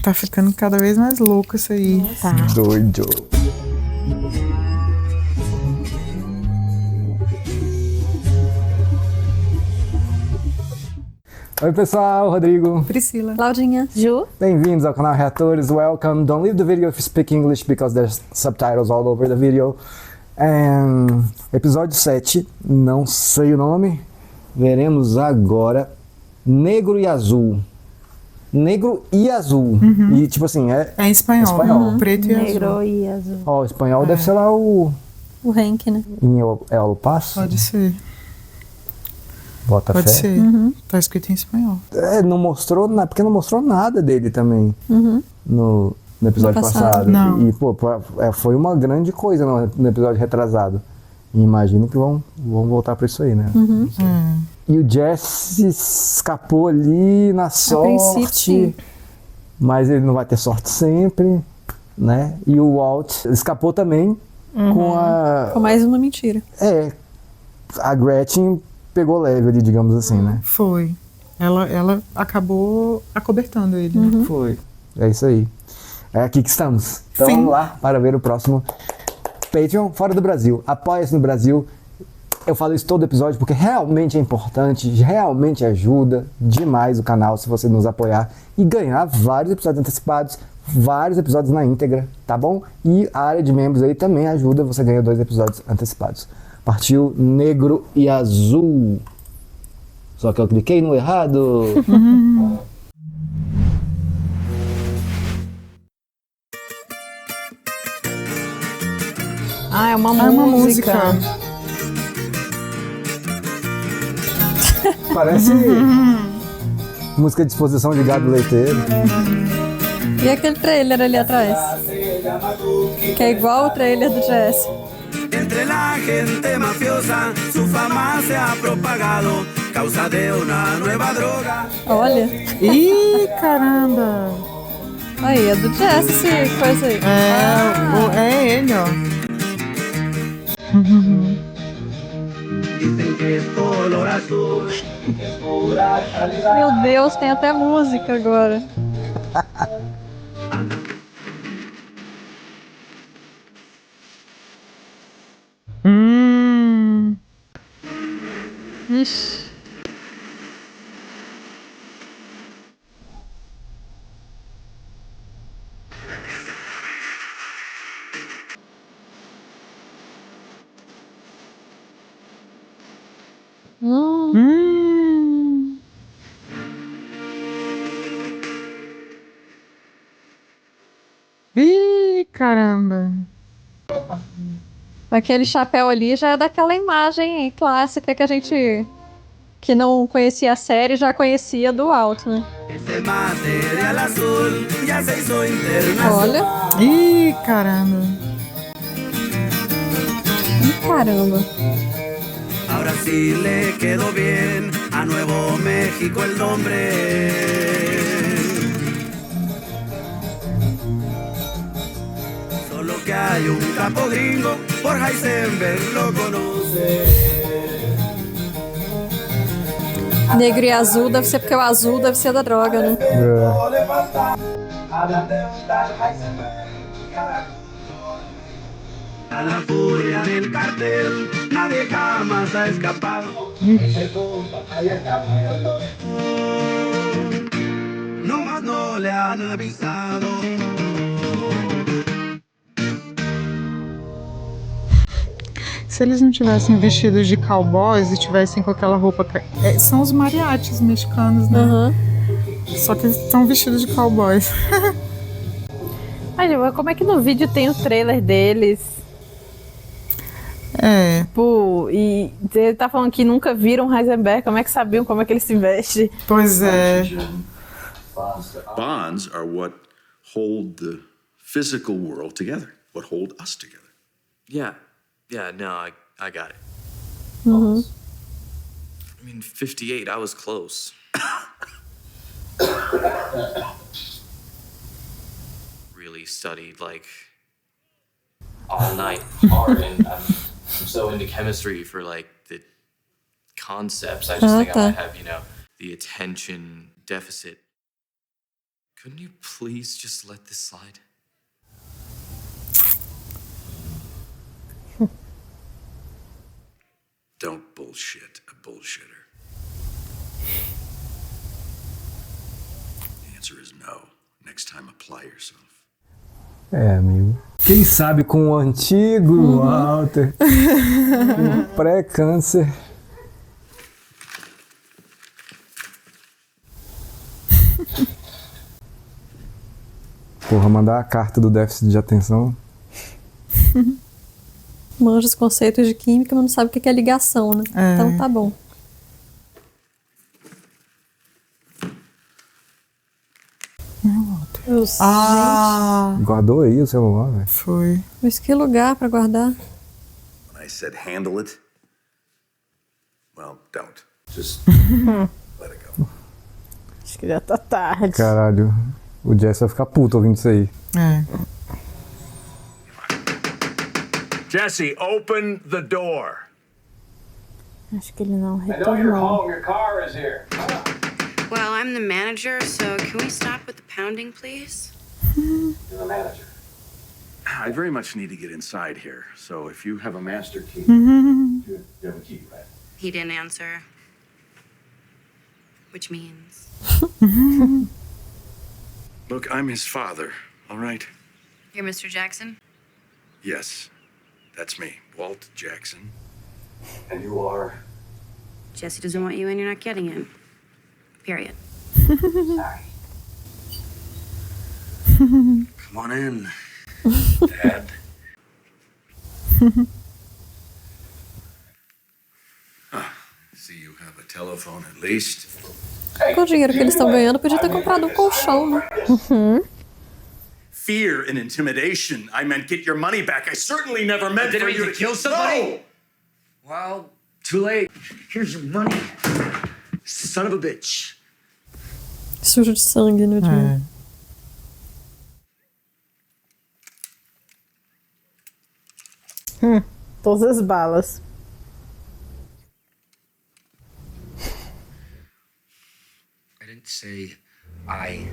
Tá ficando cada vez mais louco isso aí. Tá. Doido. Oi pessoal, Rodrigo. Priscila. Claudinha. Ju. Bem-vindos ao canal Reatores. Welcome. Don't leave the video if you speak English because there's subtitles all over the video. Episódio 7, não sei o nome. Veremos agora. Negro e Azul. Negro e Azul. E tipo assim, é É em espanhol. Preto e azul. Negro e azul. Ó, o espanhol deve ser lá o... O Henk, né? Em El Paso? Pode ser. Bota Pode fé. ser. Tá escrito em espanhol. Não mostrou nada, porque não mostrou nada dele também no episódio No passado. passado. Não. E, pô, foi uma grande coisa no episódio retrasado. E imagino que vão voltar pra isso aí, né? E o Jesse escapou ali na sorte. princípio, sim. Mas ele não vai ter sorte sempre, né? E o Walt escapou também com a... Com mais uma mentira. A Gretchen pegou leve ali, digamos assim, né? Foi. Ela acabou acobertando ele. Né? Foi. É isso aí. É aqui que estamos. Então Sim. vamos lá para ver o próximo Patreon fora do Brasil. Apoia-se no Brasil. Eu falo isso todo episódio porque realmente é importante, realmente ajuda demais o canal se você nos apoiar e ganhar vários episódios antecipados, vários episódios na íntegra, tá bom? E a área de membros aí também ajuda, você ganha 2 episódios antecipados. Partiu Negro e Azul. Só que eu cliquei no errado. Ah, é uma É uma música. Parece música de exposição de gado leiteiro. E aquele trailer ali atrás? Que é igual o trailer do Jesse. Entre la gente mafiosa, su fama se ha propagado, causa de una nueva droga. Olha. Ih, caramba! Aí, é do Jesse esse coisa aí. É ele, ó. Dicen que es color azul, es pura calidad. Meu Deus, tem até música agora. Ixi. Ih, caramba! Aquele chapéu ali já é daquela imagem clássica que a gente que não conhecia a série já conhecia do alto, né? Ese material azul ya se hizo internacional. Olha. Ih, caramba! Caramba. Ahora sí le quedó bien a Nuevo México el nombre. Solo que hay un capo gringo, por Heisenberg lo conoce. Negro e azul deve ser porque o azul deve ser da droga, né? No le falta hablar de un tal Heisenberg. A la furia del cartel, nadie jamás ha escapado. Ese compa ahí está muerto. No más no le han avisado. Se eles não tivessem vestidos de cowboys e tivessem com aquela roupa... são os mariachis mexicanos, né? Só que eles estão vestidos de cowboys. Mas como é que no vídeo tem o trailer deles? Pô, E você tá falando que nunca viram Heisenberg, como é que sabiam como é que ele se veste? pois é. Bonds are what hold the physical world together, what hold us together. Yeah, no, I got it. I mean, 58, I was close. Really studied, like, all night hard, and I'm so into chemistry for, like, the concepts. I just think I might have, the attention deficit Couldn't you please just let this slide? Don't bullshit a bullshitter. The answer is no. Next time, apply yourself. É, amigo. Quem sabe com o antigo Walter, um pré-câncer. Porra, mandar a carta do déficit de atenção. Manja os conceitos de química, mas não sabe o que é ligação, né? É. Então tá bom. Ah, Guardou aí o celular, velho. foi. Mas que lugar pra guardar? When I said handle it, well, don't. Just let it go. Acho que já tá tarde. Caralho, o Jess vai ficar puto ouvindo isso aí. É. Jesse, open the door. Acho que ele não retornou. Your car is here. Well, I'm the manager, so can we stop with the pounding, please? You're the manager. I very much need to get inside here, so if you have a master key. You have a key, right? He didn't answer. Which means. Look, I'm his father, all right? You're Mr. Jackson? Yes, that's me, Walt Jackson. And you are? Jesse doesn't want you in, you're not getting in. Period. Sorry. Come on in, Dad. See, you have a telephone at least. Com o dinheiro que eles estão ganhando, podia ter comprado um colchão, né? Fear and intimidation. I meant get your money back. I certainly never meant Didn't for mean you to to kill somebody? No! Well, too late. Here's your money. Son of a bitch. Sujo de sangue no dia. Todas as balas. I didn't say I.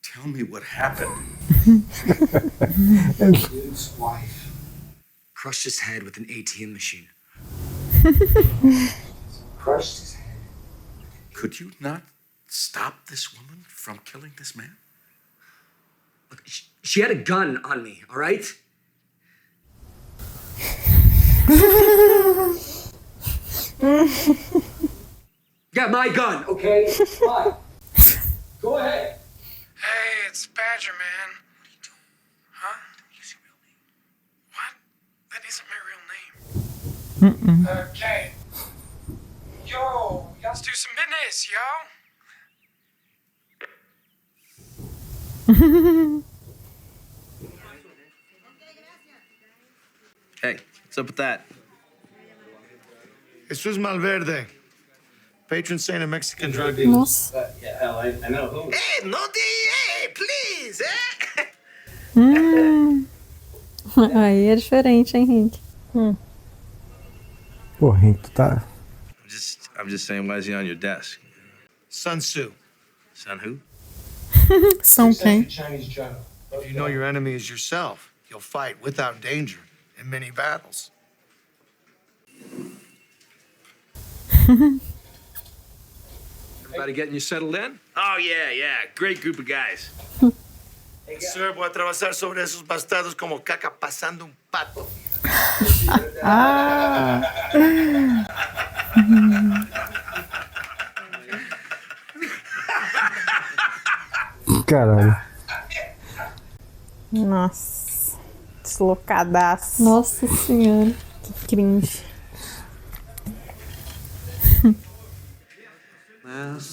Tell me what happened. His wife crushed his head with an ATM machine. Crushed his head. Could you not stop this woman from killing this man? Look, she had a gun on me, all right? Yeah, my gun, okay? Fine. Go ahead. Hey, it's Badger Man. Huh? Use your real name. What? That isn't my real name. Okay. Yo, let's do some business, yo. Hey, what's up with that? Jesus Malverde, patron saint of Mexican drug dealers. Nossa. Yeah, hell, I know who. Hey, no DEA, please, eh? Aí é diferente, hein, Henrique? Pô, Henrique, tu tá. I'm just saying, why is he on your desk? Sun Tzu. Son who? São quem? Chinese general. If you know your enemy is yourself, you'll fight without danger in many battles. Everybody getting you settled in? Oh, yeah. Great group of guys. Sir, voy a atravesar sobre esos bastardos como caca pasando un pato. Caralho. Nossa. Deslocadaço. Nossa senhora. Que cringe.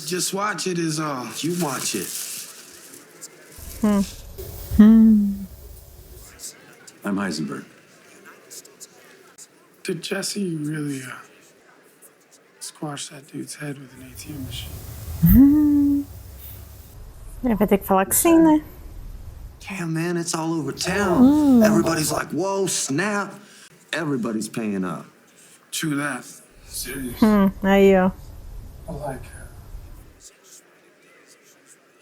Just watch it is all. You watch it. I'm Heisenberg. Did Jesse really squash that dude's head with an ATM machine? Ele vai ter que falar que sim, né? Yeah, man, it's all over town. Everybody's like, whoa, snap. Everybody's paying up. True that. Serious. Aí, ó. I like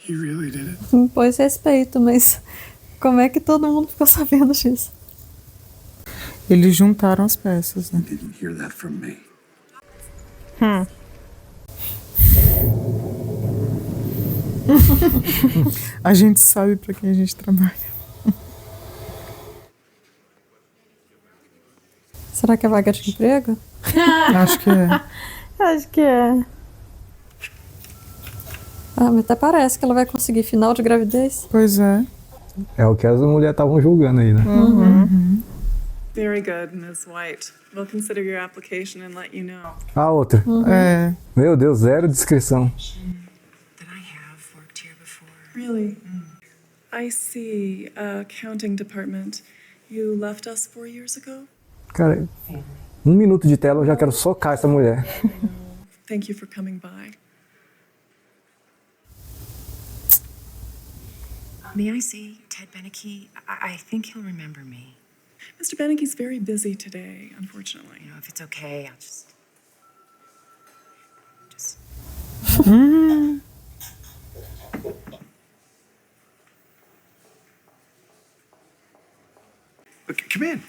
He really did it. Impôs respeito, mas como é que todo mundo ficou sabendo disso? Eles juntaram as peças, né? Didn't hear that from me. A gente sabe pra quem a gente trabalha. Será que é vaga de emprego? Acho que é. Acho que é. Ah, mas até parece que ela vai conseguir final de gravidez. Pois é. É o que as mulheres estavam julgando aí, né? Very good, Ms. White. We'll consider your application and let you know. A outra. É. Meu Deus, zero descrição. That I have worked here before. Really? I see. Accounting department. You left us 4 years ago? Cara, 1 minuto de tela eu já quero socar essa mulher. Thank you for coming by. May I see Ted Beneke? I think he'll remember me. Mr. Beneke's very busy today, unfortunately. You know, if it's okay, I'll just... Okay, come in.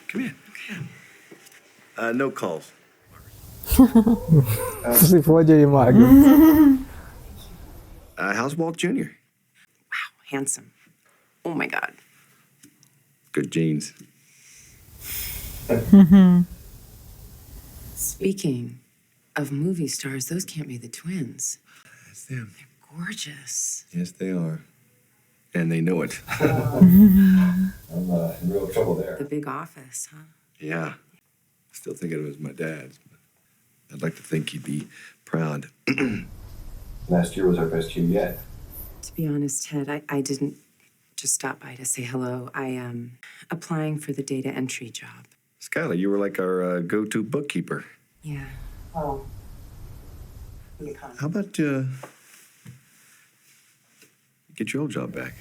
No calls. Se fode aí, Maga. How's Walt Jr.? Handsome. Oh my God. Good genes. Speaking of movie stars, those can't be the twins. That's them. They're gorgeous. Yes, they are. And they know it. I'm in real trouble there. The big office, huh? Yeah. Still think of him as my dad's. But I'd like to think he'd be proud. Last year was our best year yet. To be honest, Ted, I didn't just stop by to say hello. I am applying for the data entry job. Skylar, you were like our go-to bookkeeper. Yeah. Oh. The economy. How about get your old job back?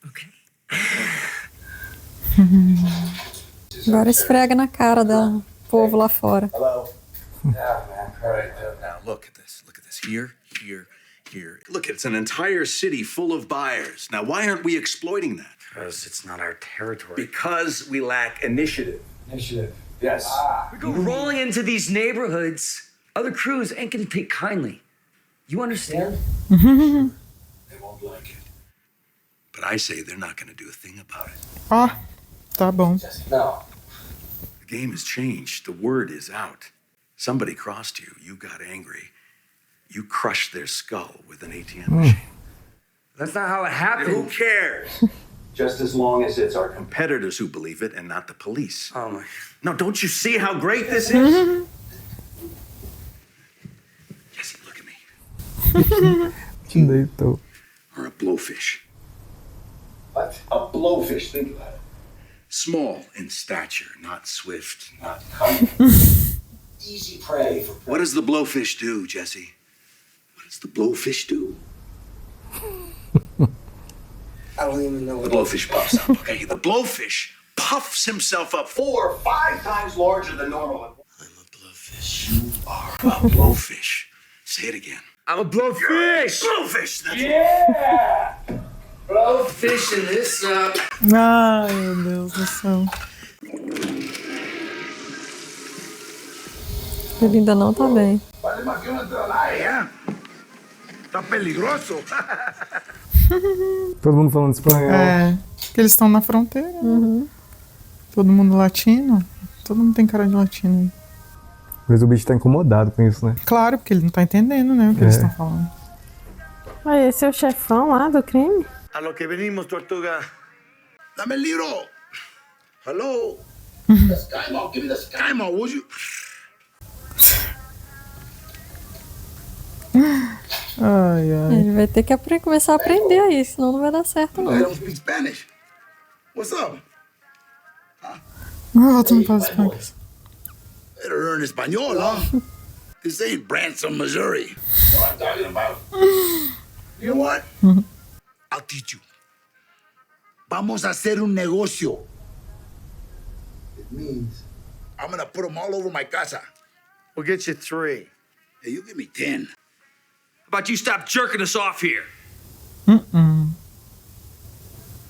Okay. Agora esfrega na cara do povo lá fora. Hello. Yeah, man. All right. Now look at this. Look at this. Here. Look, it's an entire city full of buyers. Now, why aren't we exploiting that? Because it's not our territory. Because we lack initiative. Initiative. Yes. We go rolling into these neighborhoods. Other crews ain't gonna take kindly. You understand? They won't like it. But I say they're not going to do a thing about it. Ó, tá bom. No. The game has changed. The word is out. Somebody crossed you. You got angry. You crushed their skull with an ATM machine. That's not how it happened. Who cares? Just as long as it's our Competitors who believe it and not the police. Oh my. No, don't you see how great this is? Jesse, look at me. Deitou. Or a blowfish. What? A blowfish, think about it. Small in stature, not swift, not... Easy prey for What does the blowfish do, Jesse? What does the blowfish do? I don't even know The blowfish puffs up, okay? The blowfish puffs himself up 4 or 5 times larger than normal. I'm a blowfish. You are a blowfish. Say it again. I'm a blowfish! Blowfish! That's Yeah! Blowfishing this up. Ai, meu Deus do céu. Ele ainda não tá bem. Vale más que una atalaya. Está peligroso. Todo mundo falando espanhol. É, porque eles estão na fronteira. Né? Todo mundo latino. Todo mundo tem cara de latino. Mas o bicho tá incomodado com isso, né? Claro, porque ele não tá entendendo, né, o que eles estão falando. Olha, esse é o chefão lá do crime? A lo que venimos, tortuga. Dame el libro. Hello. The Sky Mall. Give me the Sky Mall, would you? Ai, ai. Ele vai ter que começar a aprender aí, senão não vai dar certo, I não. don't speak Spanish. What's up? Ah, tu não faz espanhol. Better learn Espanol, huh? This ain't Branson, Missouri. What I'm talking about. You know what? I'll teach you. Vamos a hacer un negocio. It means I'm gonna put them all over my casa. We'll get you 3. Hey, you give me 10. How about you stop jerking us off here?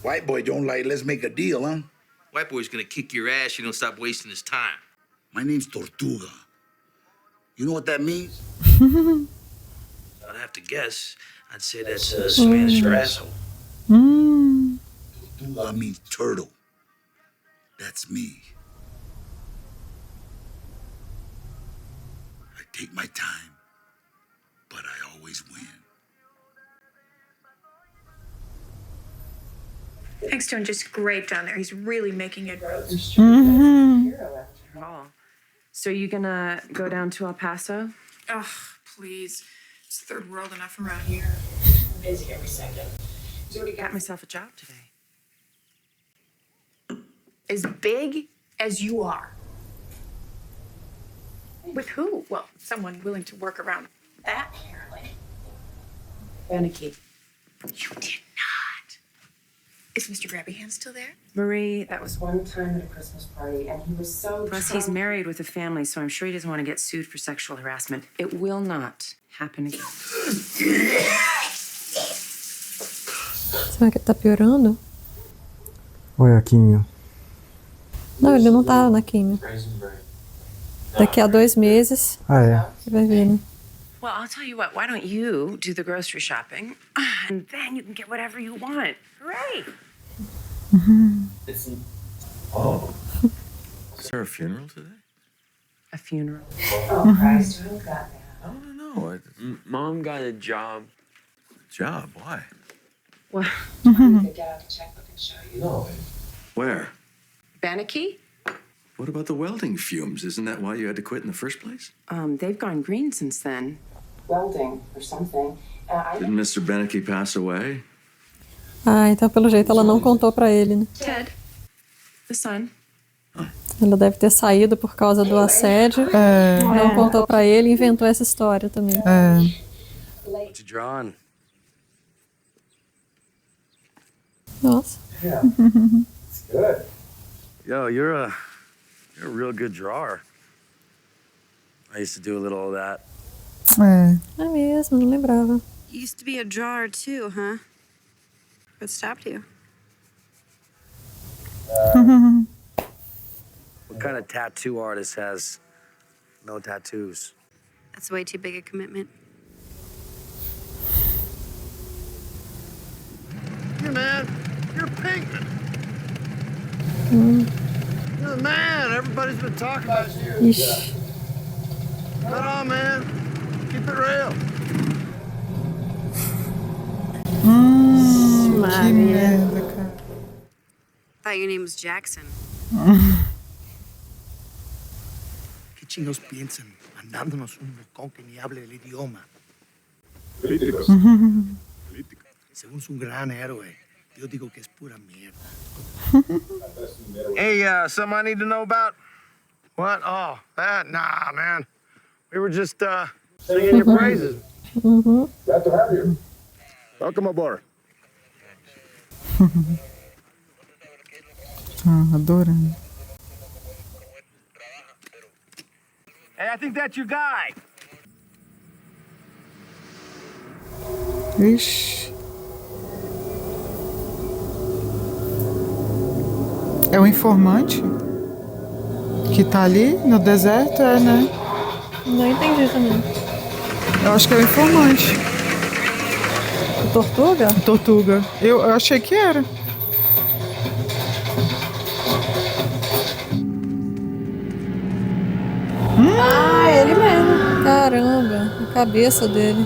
White boy don't like, let's make a deal, huh? White boy's gonna kick your ass. You don't stop wasting his time. My name's Tortuga. You know what that means? I'd have to guess. I'd say that's Spanish for asshole. Tortuga means turtle. That's me. I take my time, but I always win. Hank's doing just great down there. He's really making inroads. Oh. So you gonna go down to El Paso? Ugh, please. It's third world enough around here. I'm busy every second. He's already got myself a job today. As big as you are. With who? Well, someone willing to work around that, apparently. Beneke. You did not. Is Mr. Grabby Hand still there? Marie, that was one time at a Christmas party, and he was so Plus, he's married with a family, so I'm sure he doesn't want to get sued for sexual harassment. It will not happen again. Será que tá piorando? Olha a químio. Não, ele não tá na químio. Daqui a 2 meses. Ah, é? Vai ver, né? Well, I'll tell you what, why don't you do the grocery shopping, and then you can get whatever you want. Hooray! Oh. Is there a funeral today? A funeral. Oh, Christ, who got that? I don't know. Mom got a job. Job? Why? Well, I could get out the checkbook and show you. No. Where? Beneke? What about the welding fumes? Isn't that why you had to quit in the first place? They've gone green since then. Welding or something. Didn't Mr. Beneke pass away? Ah, então pelo jeito ela não contou pra ele, né? Ted, the son. Ela deve ter saído por causa do assédio. Não contou pra ele e inventou essa história também. What you drawing? Nossa. Yeah. It's good. Yo, you're a real good drawer. I used to do a little of that. É mesmo, não lembrava. You used to be a drawer too, huh? What stopped you? What kind of tattoo artist has no tattoos? That's way too big a commitment. Hey, man, you're Pinkman. You're the man. Everybody's been talking about you. Ixi. Right on, man. Keep it real. Que merda, cara. Thought your name was Jackson. ¿Qué chingos piensan? Mandándonos un bocón que ni hable el idioma. Políticos. Según es un gran héroe, yo digo que es pura mierda. Hey, something I need to know about? What? Oh, that? Nah, man. We were just singing your praises. Glad to have you. Welcome aboard. Adorando. Hey, I think that's your guy. Ixi. É o informante que tá ali no deserto, né? Não entendi também. Eu acho que é o informante. O Tortuga? O Tortuga. Eu achei que era. Ah, ele mesmo. Caramba, a cabeça dele.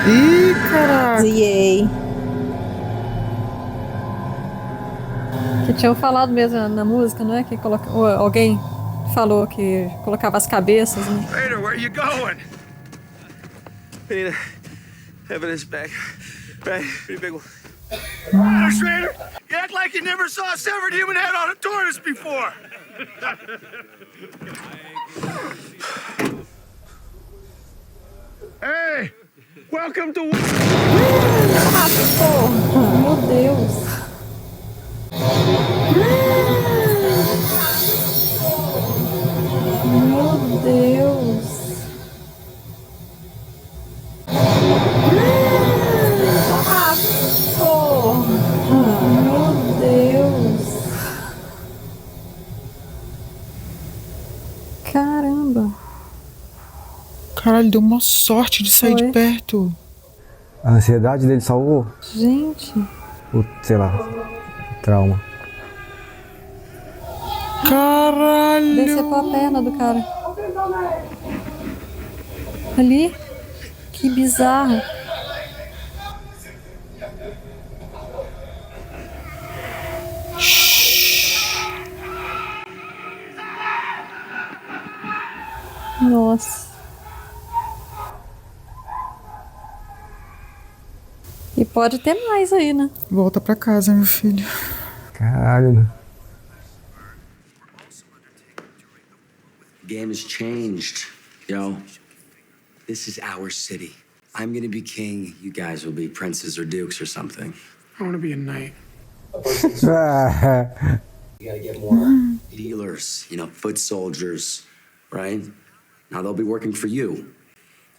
Ih, caraca. Ziei. Que tinham falado mesmo na música, não é? Que ou alguém falou que colocava as cabeças, né? Vader, where you going? I need evidence back. Right, pretty big one. Honest, Vader, you act like you never saw a severed human head on a tortoise before. Hey, welcome to... Ah, porra! Meu Deus! Meu Caramba. Caralho, deu uma sorte de sair de perto. A ansiedade dele salvou? Gente. O, sei lá, trauma. Caralho! Decepou a perna do cara. Ali? Que bizarro. Nossa. E pode ter mais aí, né? Volta pra casa, meu filho. Caralho. The game has changed, yo. This is our city. I'm gonna be king. You guys will be princes or dukes or something. I want to be a knight. You gotta get more dealers, foot soldiers, right? Now they'll be working for you.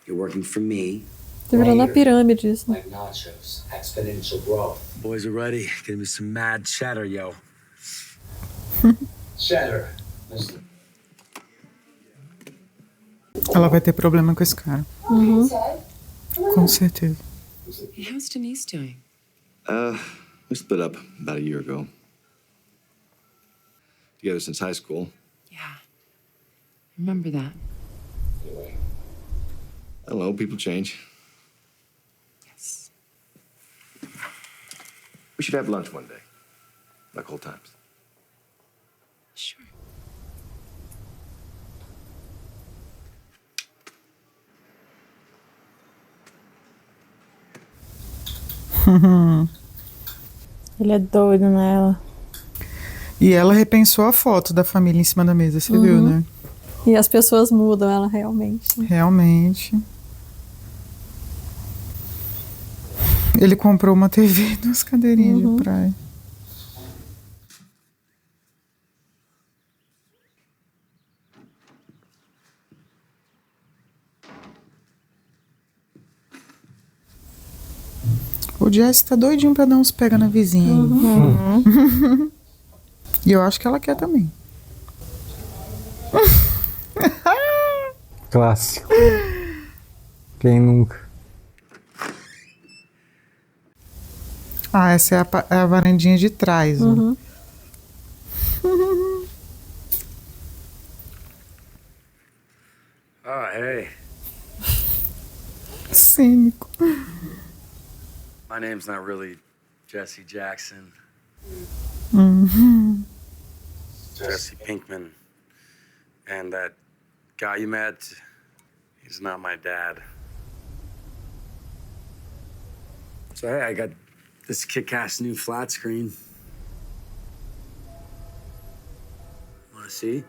You're working for me. Tá virando a pirâmide isso. Like nachos, exponential growth. Boys are ready. Gonna be some mad cheddar, yo. Cheddar. Listen. Ela vai ter problema com esse cara. Com certeza. How's Denise doing? We split up about a year ago. Together since high school. Remember that. Anyway, I don't know, people change. Yes. We should have lunch one day. Like old times. Sure. Ele é doido nela. E ela repensou a foto da família em cima da mesa, você viu, né? E as pessoas mudam ela realmente. Realmente. Ele comprou uma TV e 2 cadeirinhas de praia. O Jesse tá doidinho pra dar uns pega na vizinha. E eu acho que ela quer também. Clássico. Quem nunca? Ah, essa é a varandinha de trás. Ó. Oh, hey. Cínico. My name's not really Jesse Jackson. Jesse Pinkman. And that guy you met, he's not my dad. So, hey, I got this kick-ass new flat screen. Wanna see?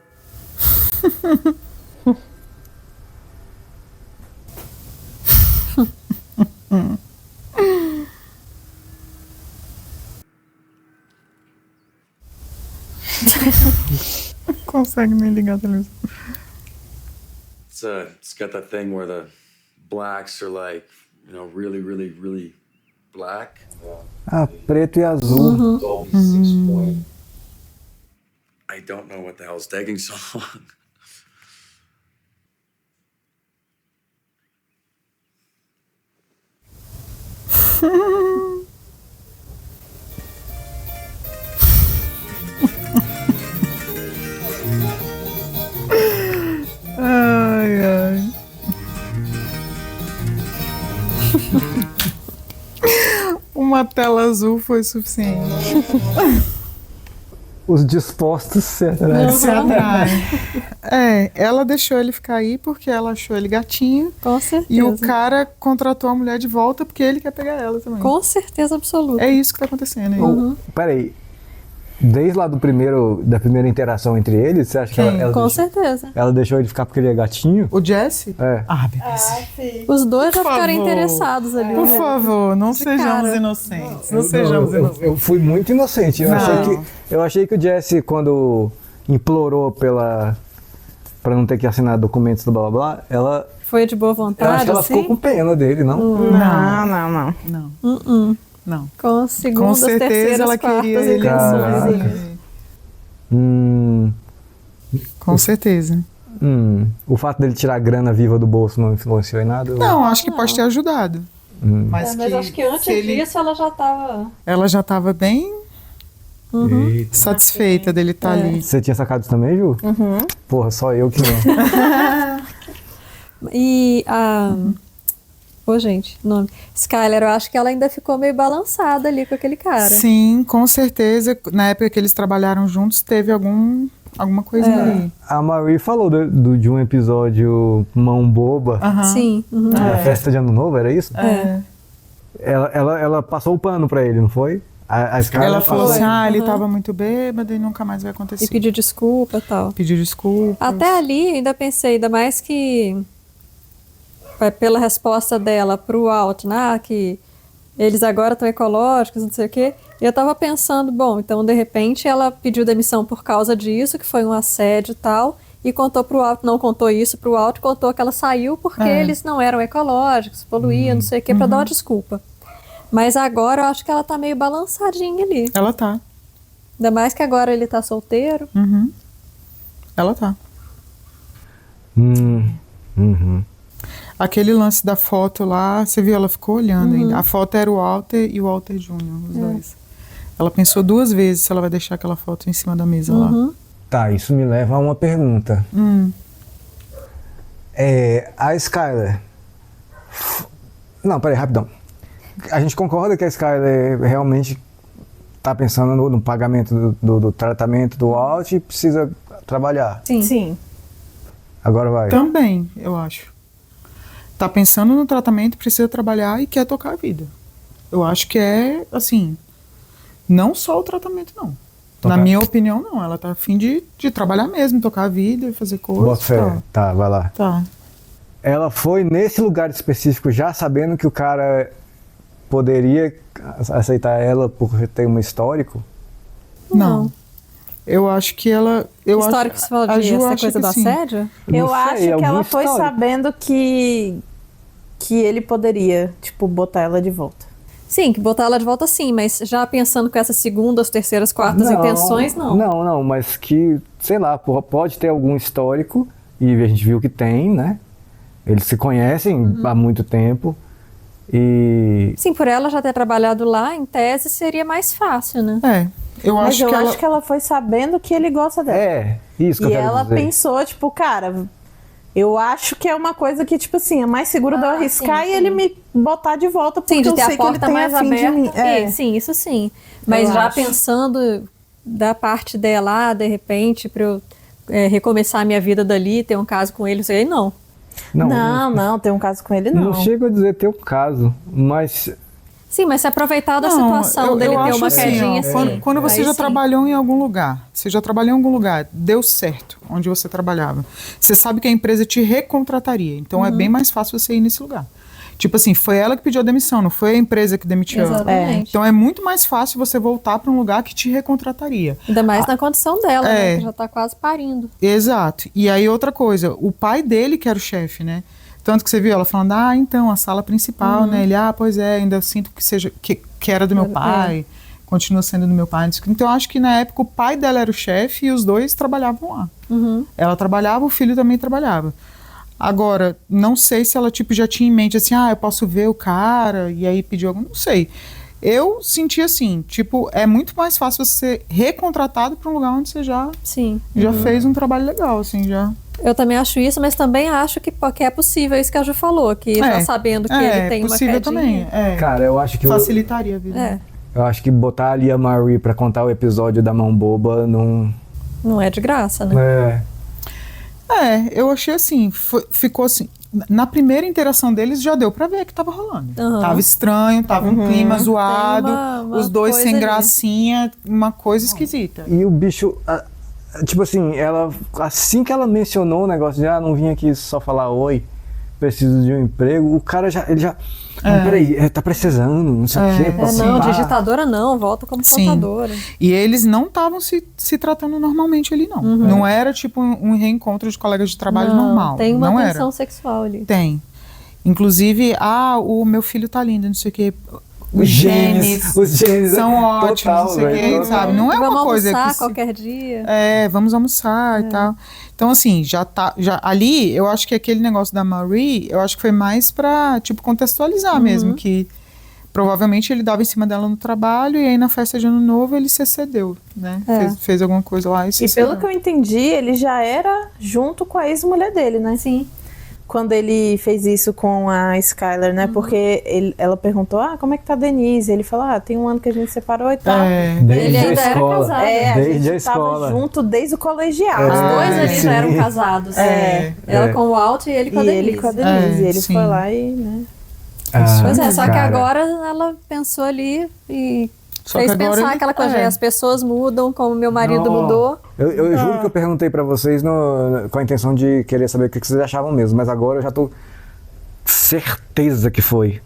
Não consegue nem ligar a televisão. It's got that thing where the blacks are like, really, really, really black. Ah, preto e azul. I don't know what the hell's taking so long. Ai, ai. Uma tela azul foi suficiente. Os dispostos se atraem. Se atraem. Ela deixou ele ficar aí porque ela achou ele gatinho. Com certeza. E o cara contratou a mulher de volta porque ele quer pegar ela também. Com certeza absoluta. É isso que tá acontecendo aí. Peraí. Desde lá da primeira interação entre eles, você acha que ela Com deixou, certeza. ela deixou ele ficar porque ele é gatinho? O Jesse? É. Ah, bebê. Os dois já Por ficaram favor. interessados ali. Por né? favor, não De sejamos cara. inocentes. Não sejamos inocentes. Eu fui muito inocente. Eu achei que o Jesse, quando implorou pra não ter que assinar documentos do blá blá blá, ela... Foi de boa vontade, Eu acho que ela assim? ficou com pena dele, não? Não. Com segundas, certeza terceiras, ela quartas queria ele. intenções. Com certeza. O fato dele tirar a grana viva do bolso não influenciou em nada? Não, acho que pode ter ajudado. Mas acho que antes disso ela já tava... Ela já tava bem satisfeita dele estar ali. Você tinha sacado isso também, Ju? Porra, só eu que não. E a... gente, nome. Skyler, eu acho que ela ainda ficou meio balançada ali com aquele cara. Sim, com certeza. Na época que eles trabalharam juntos, teve alguma coisinha ali. A Marie falou de um episódio Mão Boba. Sim. A festa de Ano Novo, era isso? Ela passou o pano pra ele, não foi? A Skyler ela falou assim, ele tava muito bêbado e nunca mais vai acontecer. E pediu desculpa e tal. Pediu desculpa. Até ali, ainda pensei, ainda mais que... pela resposta dela pro Walt, né, que eles agora estão ecológicos, não sei o quê. E eu tava pensando, bom, então de repente ela pediu demissão por causa disso, que foi um assédio e tal, e contou pro Walt, não contou isso pro Walt, contou que ela saiu porque eles não eram ecológicos, poluíam, não sei o quê, pra dar uma desculpa. Mas agora eu acho que ela tá meio balançadinha ali. Ela tá. Ainda mais que agora ele tá solteiro. Ela tá. Aquele lance da foto lá, você viu, ela ficou olhando ainda. A foto era o Walter e o Walter Jr., os dois. Ela pensou 2 vezes se ela vai deixar aquela foto em cima da mesa lá. Tá, isso me leva a uma pergunta. A Skyler... Não, peraí, rapidão. A gente concorda que a Skyler realmente tá pensando no pagamento do tratamento do Walt e precisa trabalhar? Sim. Agora vai. Também, eu acho. Tá pensando no tratamento, precisa trabalhar e quer tocar a vida. Eu acho que é, assim, não só o tratamento, não. Na minha opinião, não. Ela tá a fim de trabalhar mesmo, tocar a vida, fazer coisas. Bota fé. Tá, vai lá. Tá. Ela foi nesse lugar específico já sabendo que o cara poderia aceitar ela por ter um histórico? Não. Eu acho que ela... Histórico que você falou de essa coisa do assédio? Eu acho que ela foi sabendo que ele poderia, tipo, botar ela de volta. Sim, que botar ela de volta sim, mas já pensando com essas segundas, terceiras, quartas intenções, não. Não, mas que, sei lá, pode ter algum histórico, e a gente viu que tem, né? Eles se conhecem há muito tempo. E... Sim, por ela já ter trabalhado lá, em tese seria mais fácil, né? Eu acho que ela foi sabendo que ele gosta dela. Isso que eu quero dizer. E ela pensou, tipo, cara, eu acho que é uma coisa que, tipo assim, é mais seguro de eu arriscar e ele me botar de volta, porque de eu ter sei a porta que ele tem mais a fim de mim. aberta. Sim, isso sim. Mas já pensando da parte dela, de repente, pra eu recomeçar a minha vida dali, ter um caso com ele, sei, não. Não, ter um caso com ele não. Não chego a dizer ter um caso, mas... Sim, mas se aproveitar da situação dele ter uma quedinha assim. Quando você já trabalhou em algum lugar, deu certo onde você trabalhava, você sabe que a empresa te recontrataria, então é bem mais fácil você ir nesse lugar. Tipo assim, foi ela que pediu a demissão, não foi a empresa que demitiu ela. Então é muito mais fácil você voltar para um lugar que te recontrataria. Ainda mais na condição dela, né, que já tá quase parindo. Exato. E aí outra coisa, o pai dele que era o chefe, né? Tanto que você viu ela falando, então, a sala principal, né? Ele, pois é, ainda sinto que seja, que era do meu pai, continua sendo do meu pai. Então, eu acho que na época o pai dela era o chefe e os dois trabalhavam lá. Ela trabalhava, o filho também trabalhava. Agora, não sei se ela, tipo, já tinha em mente assim, eu posso ver o cara, e aí pediu algum, não sei. Eu senti assim, tipo, é muito mais fácil você ser recontratado para um lugar onde você já fez um trabalho legal, assim, já... Eu também acho isso, mas também acho que é possível isso que a Ju falou, que já sabendo que ele tem uma quedinha. Também. Cara, eu acho que... Facilitaria a vida. Eu acho que botar ali a Marie pra contar o episódio da Mão Boba não... Não é de graça, né? Eu achei assim, ficou assim... Na primeira interação deles já deu pra ver que tava rolando. Tava estranho, tava um clima zoado, os dois sem gracinha, uma coisa esquisita. E o bicho... Tipo assim, assim que ela mencionou o negócio de não vim aqui só falar oi, preciso de um emprego, o cara ele já peraí, tá precisando, não sei o quê. Não, digitadora não, volta como contadora. E eles não estavam se tratando normalmente ali, não. Não era tipo um reencontro de colegas de trabalho normal. Tem uma tensão sexual ali. Tem. Inclusive, o meu filho tá lindo, não sei o quê. os genes são ótimos, total, não sei o que, sabe? Não é vamos uma coisa almoçar que qualquer dia. vamos almoçar e tal. Então, assim, já ali, eu acho que aquele negócio da Marie, eu acho que foi mais pra, tipo, contextualizar mesmo, que provavelmente ele dava em cima dela no trabalho e aí na festa de Ano Novo ele se excedeu, né? Fez alguma coisa lá e se excedeu. pelo que eu entendi, ele já era junto com a ex-mulher dele, né? Sim. Quando ele fez isso com a Skyler, né? Porque ela perguntou, como é que tá a Denise? Ele falou, tem um ano que a gente separou e tal. Desde a escola. A gente tava junto desde o colegial. Os dois ali já eram casados. Ela com o Walt e ele com a Denise. Ele com a Denise. Ele foi lá e, né? Pois é, só que agora ela pensou ali e fez pensar aquela coisa, as pessoas mudam como meu marido mudou. Eu juro que eu perguntei pra vocês com a intenção de querer saber o que vocês achavam mesmo, mas agora eu já tô certeza que foi.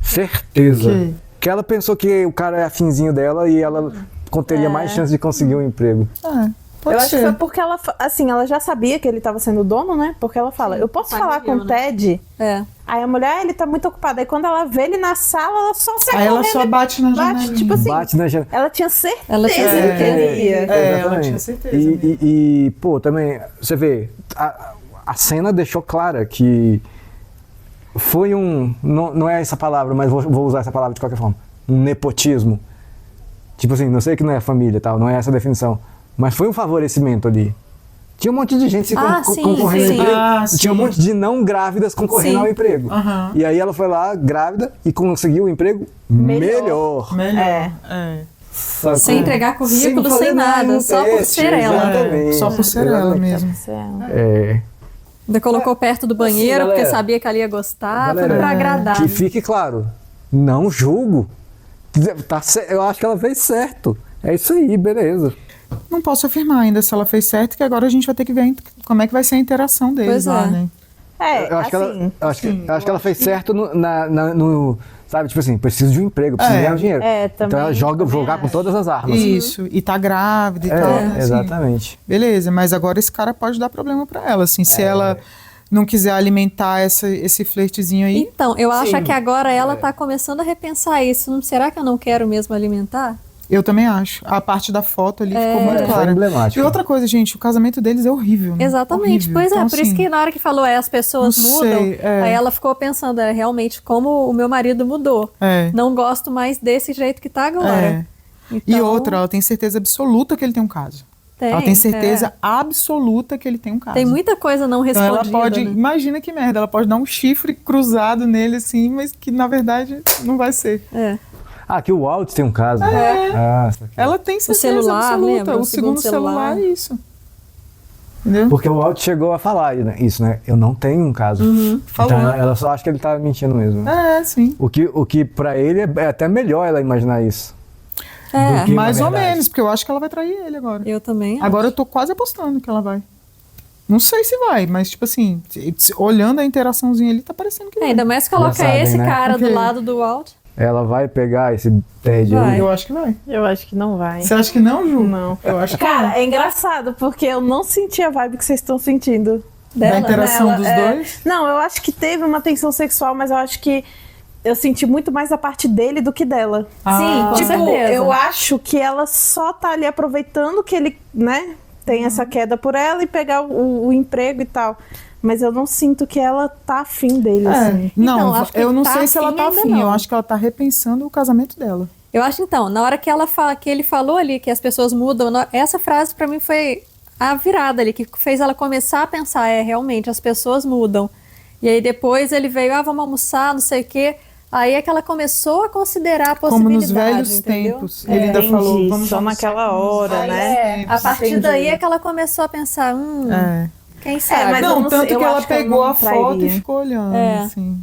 Certeza. Que ela pensou que o cara é afinzinho dela e ela teria mais chance de conseguir um emprego. Eu acho que foi porque ela, assim, ela já sabia que ele estava sendo dono, né? Porque ela fala, eu posso falar com o Ted? Aí a mulher, ele tá muito ocupada. Aí quando ela vê ele na sala, ela só sai ela só bate na janela. Tipo assim, bate na janela. ela tinha certeza que ele ia. Ela tinha certeza. E pô, também, você vê, a cena deixou clara que foi não é essa palavra, mas vou usar essa palavra de qualquer forma, um nepotismo. Tipo assim, não sei que não é família, tal, não é essa a definição. Mas foi um favorecimento ali. Tinha um monte de gente concorrendo ao emprego. Tinha um monte de não grávidas concorrendo ao emprego. E aí ela foi lá, grávida, e conseguiu um emprego melhor. Sem entregar currículo, sem nada. Só por ser ela. Só por ser ela mesmo. Ainda colocou perto do banheiro, porque sabia que ela ia gostar. Tudo pra agradar. Que fique claro, não julgo. Eu acho que ela fez certo. É isso aí, beleza. Não posso afirmar ainda se ela fez certo, que agora a gente vai ter que ver como é que vai ser a interação deles lá, né? Eu acho que ela fez certo no sabe, tipo assim, preciso de um emprego, preciso ganhar dinheiro. Então ela jogar com todas as armas. Isso, e tá grávida e tal. Assim. Exatamente. Beleza, mas agora esse cara pode dar problema pra ela, assim, se ela não quiser alimentar esse flertezinho aí. Então, eu acho que agora ela tá começando a repensar isso. Será que eu não quero mesmo alimentar? Eu também acho. A parte da foto ali ficou muito clara. Emblemático. E outra coisa, gente, o casamento deles é horrível, né? Exatamente. Horrível. Pois então, por isso que na hora que falou as pessoas mudam, aí ela ficou pensando, realmente como o meu marido mudou. Não gosto mais desse jeito que tá agora. Então... E outra, ela tem certeza absoluta que ele tem um caso. Ela tem certeza absoluta que ele tem um caso. Tem muita coisa não respondida. Então ela pode, imagina que merda, ela pode dar um chifre cruzado nele assim, mas que na verdade não vai ser. Que o Walt tem um caso. Ela tem certeza absoluta. O segundo celular é isso. Entendeu? Porque o Walt chegou a falar isso, né? Eu não tenho um caso. Falou. Então ela só acha que ele tá mentindo mesmo. Sim. O que pra ele é até melhor ela imaginar isso. Mais ou menos, porque eu acho que ela vai trair ele agora. Eu também acho. Agora eu tô quase apostando que ela vai. Não sei se vai, mas tipo assim, olhando a interaçãozinha ali, tá parecendo que vai. Ainda mais coloca esse cara do lado do Walt. Ela vai pegar esse Ted aí? Eu acho que vai. Eu acho que não vai. Você acha que não, Ju? Não. Eu acho que Cara, é engraçado, porque eu não senti a vibe que vocês estão sentindo. Da interação dos dois? Não, eu acho que teve uma tensão sexual, mas eu acho que eu senti muito mais a parte dele do que dela. Sim, com certeza. Eu acho que ela só tá ali aproveitando que ele, né, tem essa queda por ela e pegar o emprego e tal. Mas eu não sinto que ela tá afim dele, assim. Não, então, eu não sei se ela tá afim. Eu acho que ela tá repensando o casamento dela. Eu acho, então, na hora que ele falou ali que as pessoas mudam, essa frase pra mim foi a virada ali, que fez ela começar a pensar, realmente, as pessoas mudam. E aí depois ele veio, vamos almoçar, não sei o quê. Aí é que ela começou a considerar a possibilidade, como nos velhos tempos. Ele ainda falou, vamos só naquela hora, né? A partir daí é que ela começou a pensar, quem sabe? Mas não, tanto que ela pegou a foto trairia. e ficou olhando, assim.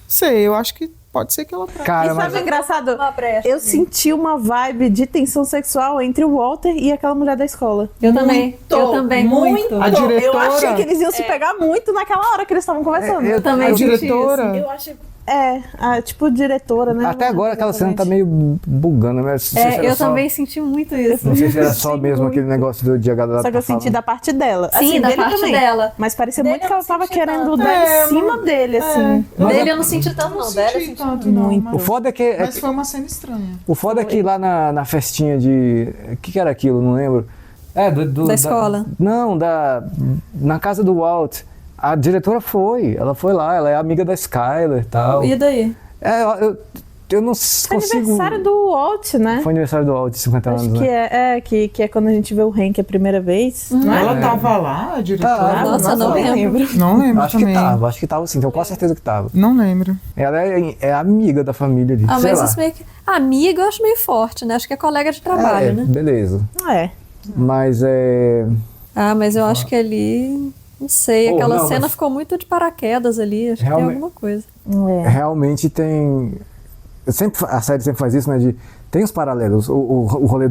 Sei, eu acho que pode ser que ela traia. Cara, e sabe o engraçado? Eu senti uma vibe de tensão sexual entre o Walter e aquela mulher da escola. Eu também. Muito. A diretora... Eu achei que eles iam se pegar muito naquela hora que eles estavam conversando. Eu também. A diretora... Eu achei... tipo diretora, né? Até agora aquela cena tá meio bugando, né? Eu também senti muito isso. Não sei se era só mesmo aquele negócio de agradar. Só que eu senti da parte dela. Sim, assim, da parte também. dela. Mas parecia muito que ela tava querendo dar em cima dele, assim. Dele eu não senti tanto, não. Dela eu senti tanto, muito. O foda é que... Mas foi uma cena estranha. O foda é que lá na festinha de... O que era aquilo? Não lembro. Da escola. Na casa do Walt. A diretora ela foi lá, ela é amiga da Skyler e tal. E daí? Eu não consigo... Aniversário do Walt, né? Foi aniversário do Walt, 50 anos, Acho que que é quando a gente vê o Hank a primeira vez. Ela tava lá, a diretora? Nossa, não lembro. Não lembro acho também. Acho que tava sim, tenho quase certeza que tava. Não lembro. Ela é amiga da família ali, sei mas lá. isso meio que... Amiga eu acho meio forte, né? Acho que é colega de trabalho, né? Beleza. Mas mas eu acho que ali... Não sei, aquela cena ficou muito de paraquedas ali, acho que tem alguma coisa. Realmente tem... a série sempre faz isso, né? Tem os paralelos. O rolê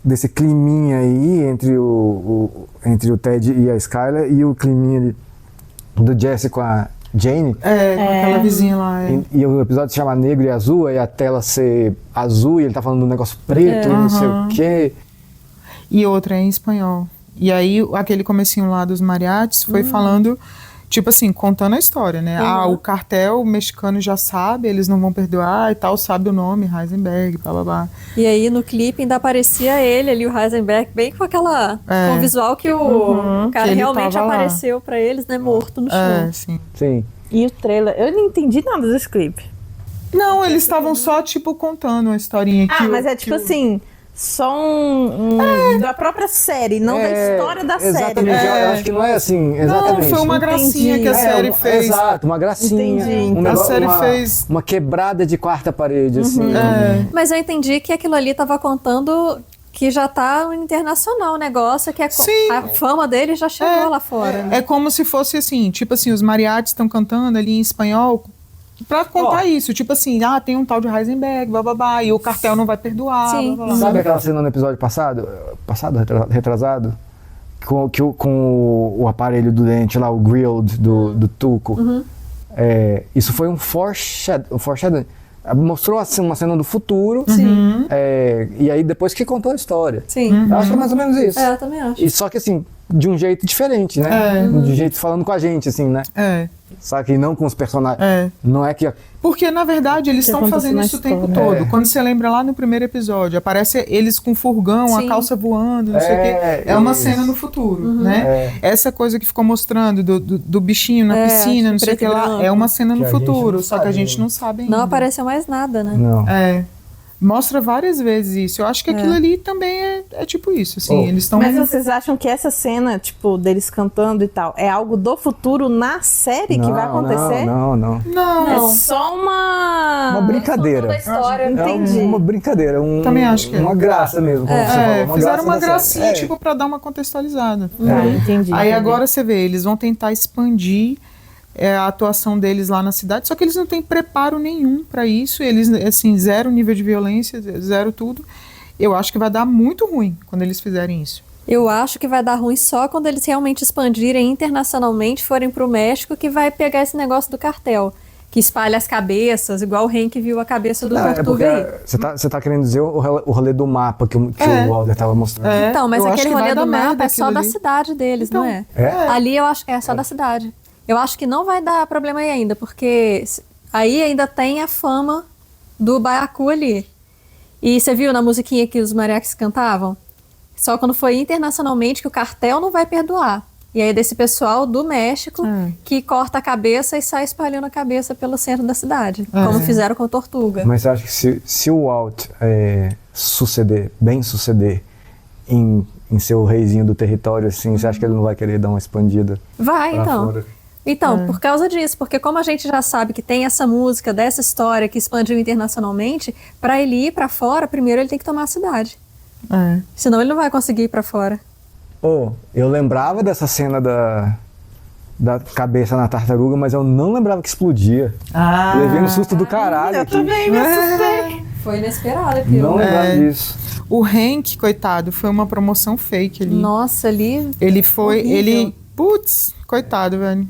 desse climinha aí entre o Ted e a Skyler e o climinha do Jesse com a Jane. Com aquela vizinha lá. E o episódio se chama Negro e Azul, e a tela ser azul e ele tá falando de um negócio preto e não sei o quê. E outra é em espanhol. E aí, aquele comecinho lá dos mariachis foi falando, tipo assim, contando a história, né? O cartel mexicano já sabe, eles não vão perdoar e tal, sabe o nome, Heisenberg, blá. E aí, no clipe, ainda aparecia ele ali, o Heisenberg, bem com aquela... com o visual que o cara que realmente apareceu pra eles, né? Morto no chão. Sim. E o trailer, eu não entendi nada desse clipe. Não, eles estavam só, tipo, contando uma historinha. Mas é tipo assim... Só da própria série, não da história da série. Eu acho que não é assim, exatamente. Não, foi uma gracinha que a série fez. Exato, uma gracinha. A série fez... Uma quebrada de quarta parede, assim. Mas eu entendi que aquilo ali tava contando que já tá internacional o negócio, que a fama dele já chegou lá fora. Né? É como se fosse assim, tipo assim, os mariachis estão cantando ali em espanhol... Pra contar isso, tipo assim, tem um tal de Heisenberg, bababá, e o cartel não vai perdoar. Sim. Blá, blá. Sabe aquela cena no episódio retrasado? Com o aparelho do dente lá, o grilled do Tuco. Isso foi um foreshadowing. Mostrou assim, uma cena do futuro. E aí depois que contou a história. Sim. Eu acho que é mais ou menos isso. Eu também acho. E só que assim, de um jeito diferente, né? De um jeito falando com a gente, assim, né? Só que não com os personagens. Não é que... Porque, na verdade, eles estão fazendo isso o tempo todo. Quando você lembra lá no primeiro episódio, aparece eles com furgão, a calça voando, não sei o quê. É uma cena no futuro, né? Essa coisa que ficou mostrando do bichinho na piscina, não sei o que lá, é uma cena no futuro, só que a gente não sabe ainda. Não apareceu mais nada, né? Não. Mostra várias vezes isso. Eu acho que aquilo ali também é tipo isso, assim, eles estão... Mas vocês acham que essa cena, tipo, deles cantando e tal, é algo do futuro na série que vai acontecer? Não. É só uma brincadeira. Da história, entendi. Uma brincadeira, também acho que uma graça mesmo. Fizeram uma gracinha, tipo, pra dar uma contextualizada. Entendi. Aí agora você vê, eles vão tentar expandir a atuação deles lá na cidade, só que eles não têm preparo nenhum para isso, eles, assim, zero nível de violência, zero tudo. Eu acho que vai dar muito ruim quando eles fizerem isso. Eu acho que vai dar ruim só quando eles realmente expandirem internacionalmente, forem pro México, que vai pegar esse negócio do cartel, que espalha as cabeças, igual o Hank viu a cabeça do Tortuga aí. Você tá querendo dizer o rolê do mapa que o Walter tava mostrando. Então, mas aquele rolê do mapa é só da cidade deles, não é? Ali eu acho que é só da cidade. Eu acho que não vai dar problema aí ainda, porque aí ainda tem a fama do baiacu ali. E você viu na musiquinha que os mariachis cantavam? Só quando foi internacionalmente que o cartel não vai perdoar. E aí é desse pessoal do México que corta a cabeça e sai espalhando a cabeça pelo centro da cidade, como fizeram com o Tortuga. Mas você acha que se o Walt bem suceder em ser o reizinho do território, assim, você acha que ele não vai querer dar uma expandida? Vai, então. Fora? Então, por causa disso, porque como a gente já sabe que tem essa música, dessa história que expandiu internacionalmente, para ele ir para fora, primeiro ele tem que tomar a cidade. Senão ele não vai conseguir ir para fora. Eu lembrava dessa cena da cabeça na tartaruga, mas eu não lembrava que explodia. Levei um susto do caralho. Eu também me assustei. Foi inesperado aquilo. Não lembrava disso. O Hank, coitado, foi uma promoção fake ali. Nossa, ali... Ele foi... Putz, coitado, velho.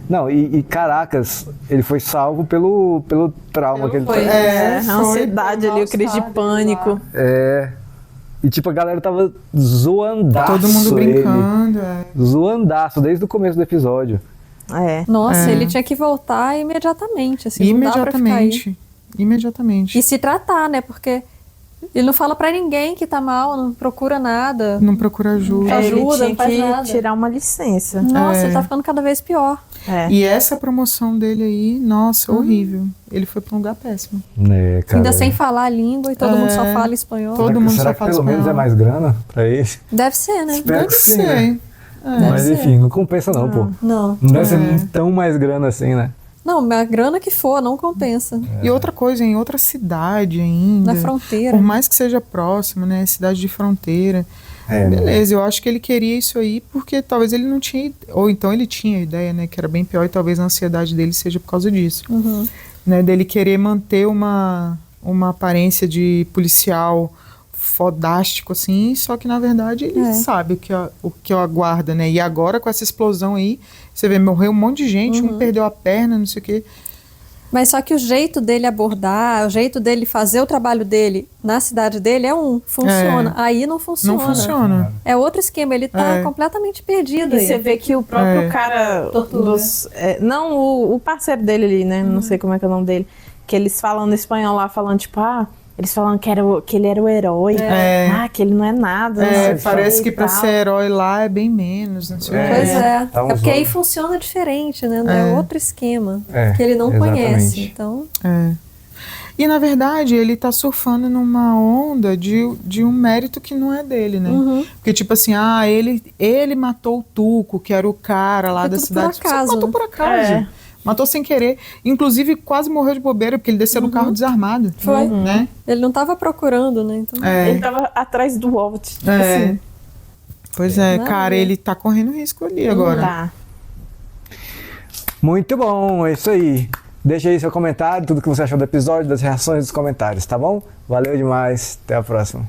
Não, e caracas, ele foi salvo pelo trauma que ele teve. A ansiedade ali, o crise de pânico. E tipo, a galera tava zoandaço. Todo mundo brincando. Zoandaço, desde o começo do episódio. Nossa, ele tinha que voltar imediatamente, assim, imediatamente. Imediatamente. E se tratar, né? Porque ele não fala pra ninguém que tá mal, não procura nada. Não procura ajuda. Ele tinha não faz que nada. tirar uma licença. Nossa, ele tá ficando cada vez pior. E essa promoção dele aí, nossa, horrível. Ele foi pra um lugar péssimo. Cara. Ainda sem falar a língua e todo mundo só fala espanhol. Todo mundo Será só que fala pelo espanhol. menos é mais grana pra ele? Deve ser, né? Espero que sim, ser. né? Mas enfim, não compensa não, pô. Não. Não deve ser tão mais grana assim, né? Não, mas a grana que for, não compensa. E outra coisa, em outra cidade ainda. Na fronteira. Por mais que seja próximo, né? Cidade de fronteira. Beleza, eu acho que ele queria isso aí porque talvez ele não tinha, ou então ele tinha a ideia, né, que era bem pior e talvez a ansiedade dele seja por causa disso, né, dele querer manter uma aparência de policial fodástico assim, só que na verdade ele sabe o que aguarda, né, e agora com essa explosão aí, você vê, morreu um monte de gente, um perdeu a perna, não sei o quê. Mas só que o jeito dele abordar, o jeito dele fazer o trabalho dele na cidade dele funciona. Aí não funciona. Não funciona. É outro esquema, ele tá completamente perdido. E você vê que o próprio cara não, o parceiro dele ali, né? Não sei como é que é o nome dele. Que eles falam no espanhol lá, falando tipo, eles falam que ele era o herói. Que ele não é nada. Parece que pra ser herói lá é bem menos. Não sei Pois é. É porque aí funciona diferente, né? É outro esquema. Que ele não conhece. Então. E na verdade ele tá surfando numa onda de um mérito que não é dele, né? Porque tipo assim, ele matou o Tuco, que era o cara lá da cidade. Por acaso. Matou por acaso. Matou sem querer. Inclusive, quase morreu de bobeira, porque ele desceu no carro desarmado. Foi. Né? Ele não tava procurando, né? Então... Ele tava atrás do Walt. Assim. Pois cara, ele tá correndo risco ali agora. Tá. Muito bom, é isso aí. Deixa aí seu comentário, tudo que você achou do episódio, das reações dos comentários, tá bom? Valeu demais, até a próxima.